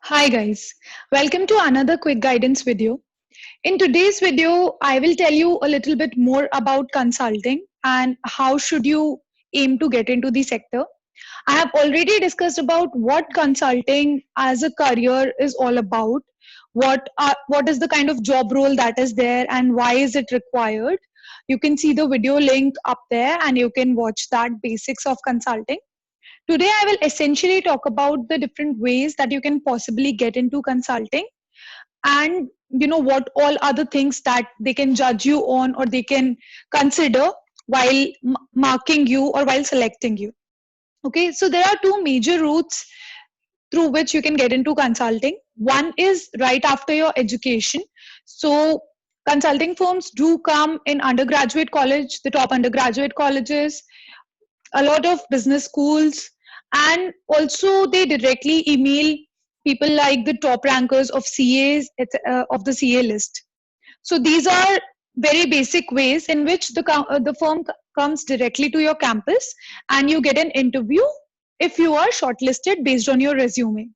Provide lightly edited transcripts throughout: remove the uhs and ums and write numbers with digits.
Hi guys, welcome to another quick guidance video. In today's video, I will tell you a little bit more about consulting and how should you aim to get into the sector. I have already discussed about what consulting as a career is all about, what is the kind of job role that is there and why is it required. You can see the video link up there and you can watch that basics of consulting. Today, I will essentially talk about the different ways that you can possibly get into consulting and what all other things that they can judge you on or they can consider while marking you or while selecting you. Okay, so there are two major routes through which you can get into consulting. One is right after your education. So consulting firms do come in undergraduate college, the top undergraduate colleges, a lot of business schools, and also they directly email people like the top rankers of CAs of the CA list. So these are very basic ways in which the firm comes directly to your campus and you get an interview if you are shortlisted based on your resume.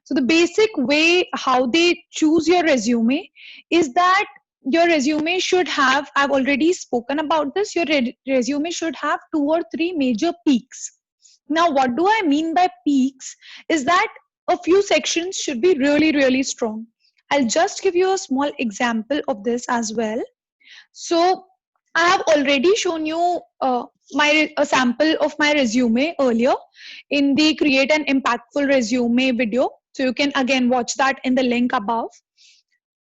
So the basic way how they choose your resume is that your resume should have, I've already spoken about this, your resume should have two or three major peaks. Now, what do I mean by peaks is that a few sections should be really, really strong. I'll just give you a small example of this as well. So I have already shown you a sample of my resume earlier in the Create an Impactful Resume video. So you can again watch that in the link above.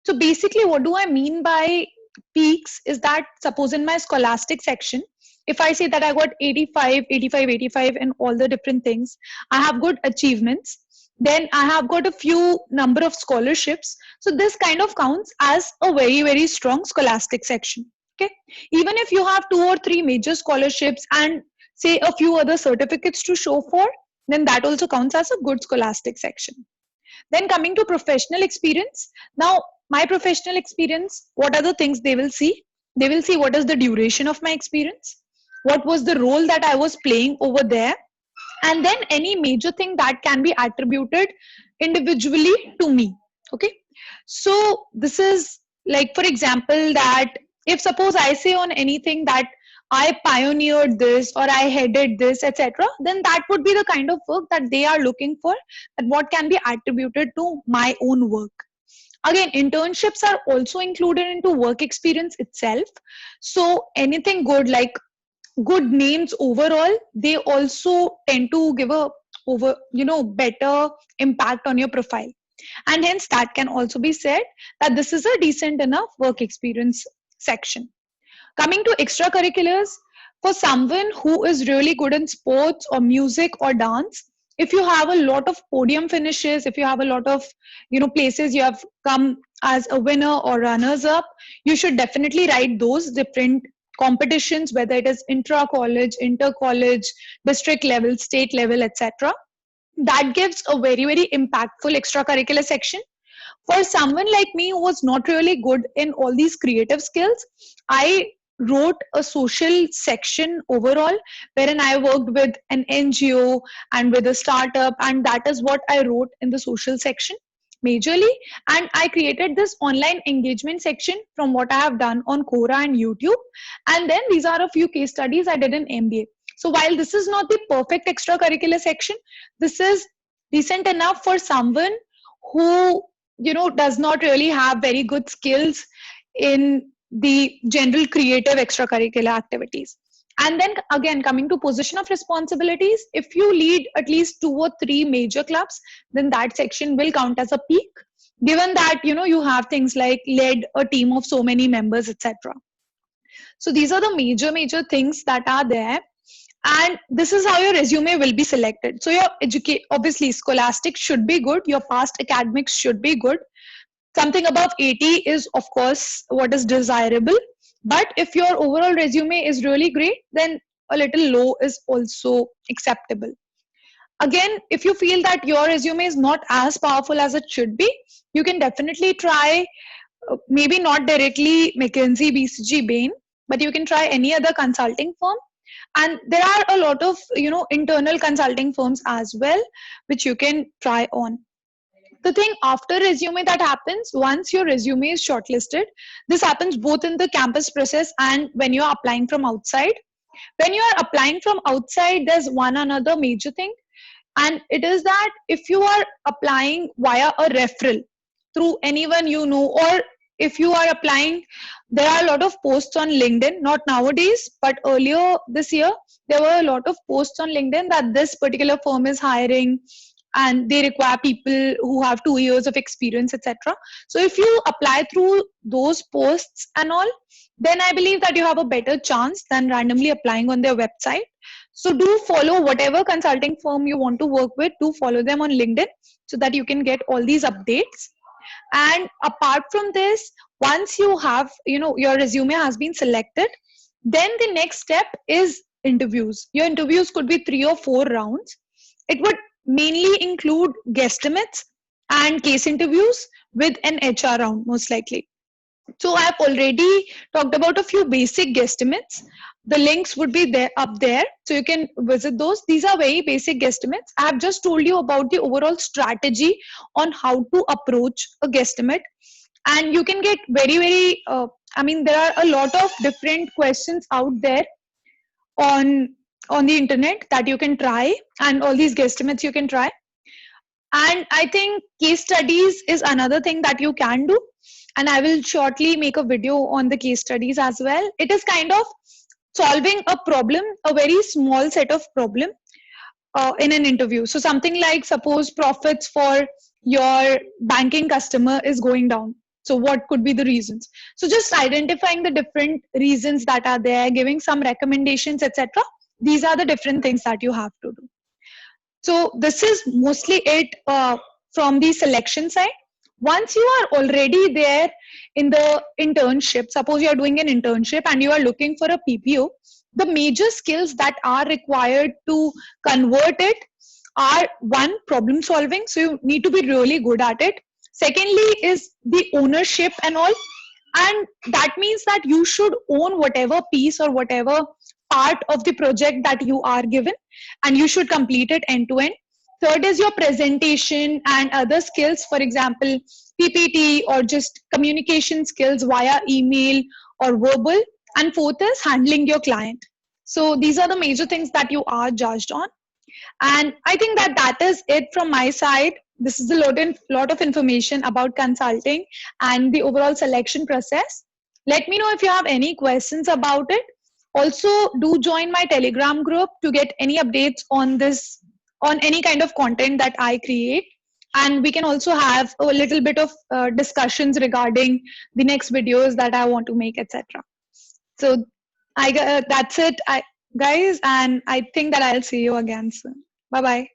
So basically, what do I mean by peaks is that suppose in my scholastic section, if I say that I got 85, 85, 85 in all the different things, I have good achievements, then I have got a few number of scholarships. So this kind of counts as a very, very strong scholastic section. Okay. Even if you have two or three major scholarships and say a few other certificates to show for, then that also counts as a good scholastic section. Then coming to professional experience. Now, my professional experience, what are the things they will see? They will see what is the duration of my experience, what was the role that I was playing over there, and then any major thing that can be attributed individually to me. Okay. So this is like, for example, that if suppose I say on anything that I pioneered this or I headed this, etc., then that would be the kind of work that they are looking for, that what can be attributed to my own work. Again, internships are also included into work experience itself. So anything good like good names overall, they also tend to give a better impact on your profile, and hence that can also be said that this is a decent enough work experience section. Coming to extracurriculars, for someone who is really good in sports or music or dance, if you have a lot of podium finishes, if you have a lot of places you have come as a winner or runners up, you should definitely write those different competitions, whether it is intra college, inter college, district level, state level, etc. That gives a very, very impactful extracurricular section. For someone like me who was not really good in all these creative skills, I wrote a social section overall, wherein I worked with an NGO and with a startup, and that is what I wrote in the social section majorly. And I created this online engagement section from what I have done on Quora and YouTube. And then these are a few case studies I did in MBA. So while this is not the perfect extracurricular section, this is decent enough for someone who does not really have very good skills in the general creative extracurricular activities. And then again, coming to position of responsibilities, if you lead at least two or three major clubs, then that section will count as a peak, given that you have things like led a team of so many members, etc. So these are the major things that are there, and this is how your resume will be selected. So your obviously scholastic should be good, your past academics should be good. Something above 80 is of course what is desirable, but if your overall resume is really great, then a little low is also acceptable. Again, if you feel that your resume is not as powerful as it should be, you can definitely try maybe not directly McKinsey, BCG, Bain, but you can try any other consulting firm. And there are a lot of internal consulting firms as well which you can try on. The thing after resume that happens, once your resume is shortlisted, this happens both in the campus process and when you're applying from outside. When you are applying from outside, there's one another major thing, and it is that if you are applying via a referral through anyone you know, or if you are applying, there are a lot of posts on LinkedIn, not nowadays but earlier this year there were a lot of posts on LinkedIn that this particular firm is hiring and they require people who have 2 years of experience, etc. So if you apply through those posts and all, then I believe that you have a better chance than randomly applying on their website. So do follow whatever consulting firm you want to work with, do follow them on LinkedIn so that you can get all these updates. And apart from this, once you have, your resume has been selected, then the next step is interviews. Your interviews could be 3 or 4 rounds. It would mainly include guesstimates and case interviews with an HR round, most likely. So I've already talked about a few basic guesstimates. The links would be there up there, so you can visit those. These are very basic guesstimates. I have just told you about the overall strategy on how to approach a guesstimate, and you can get there are a lot of different questions out there on the internet that you can try, and all these guesstimates you can try. And I think case studies is another thing that you can do. And I will shortly make a video on the case studies as well. It is kind of solving a problem, a very small set of problem in an interview. So something like, suppose profits for your banking customer is going down. So what could be the reasons? So just identifying the different reasons that are there, giving some recommendations, etc. These are the different things that you have to do. So this is mostly it from the selection side. Once you are already there in the internship, suppose you are doing an internship and you are looking for a PPO, the major skills that are required to convert it are: one, problem solving. So you need to be really good at it. Secondly is the ownership and all. And that means that you should own whatever piece or whatever part of the project that you are given, and you should complete it end to end. Third is your presentation and other skills, for example, PPT or just communication skills via email or verbal. And fourth is handling your client. So these are the major things that you are judged on. And I think that that is it from my side. This is a lot of information about consulting and the overall selection process. Let me know if you have any questions about it. Also, do join my Telegram group to get any updates on this, on any kind of content that I create. And we can also have a little bit of discussions regarding the next videos that I want to make, etc. So that's it, guys, and I think that I'll see you again soon. Bye bye.